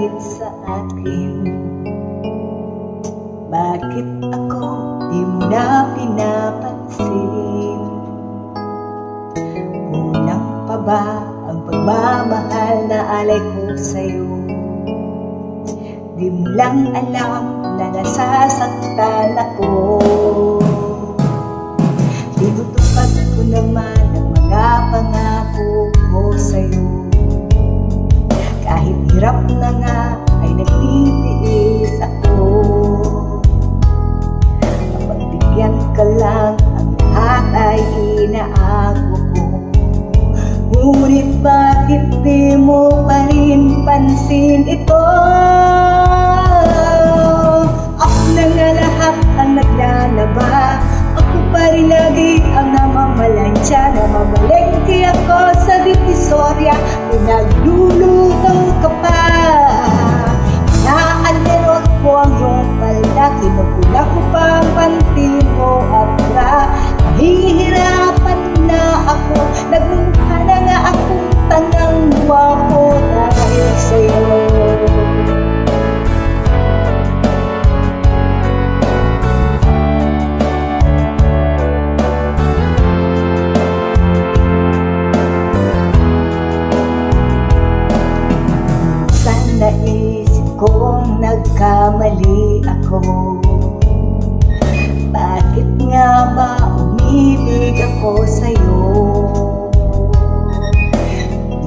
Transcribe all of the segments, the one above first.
galit sa akin? Bakit ako di mo na pinapansin? Kulang pa ba ang pagmamahal na alay ko sa'yo? Di mo lang alam na nasasaktan ako. Tinutupad ko naman ang mga pangako ko sa'yo. Kahit hirap na nga ay nagtitiis ako. Mapagbigyan ka lang, ang lahat ay inaago ko. Ngunit bakit di mo pa rin pansin ito? Ako na nga lahat ang naglalaba. Ako pa rin lagi ang namamalansya. Namamalengke ako sa Divisoria. Pinaglulutang ka pa. Naalirot ko ang iyong palda. Kinugula ko pa ang panty mo at bra. Nahihirapan na ako. Nagmumukha na nga akong tangang guwapo dahil sa'yo. Naisip kong nagkamali ako. Bakit nga ba umibig ako sa'yo?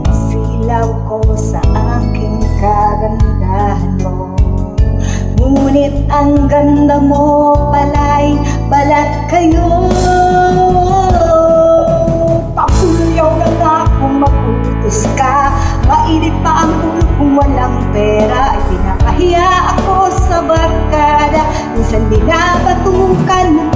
Silaw ko sa aking kagandahan mo. Ngunit ang ganda mo pala'y balat kayo. Papulayaw na nga kung mag-utos ka. Mainit pa ang ulo kung walang pera. Ay pinakahiya ako sa barkada. Minsan binabatukan mo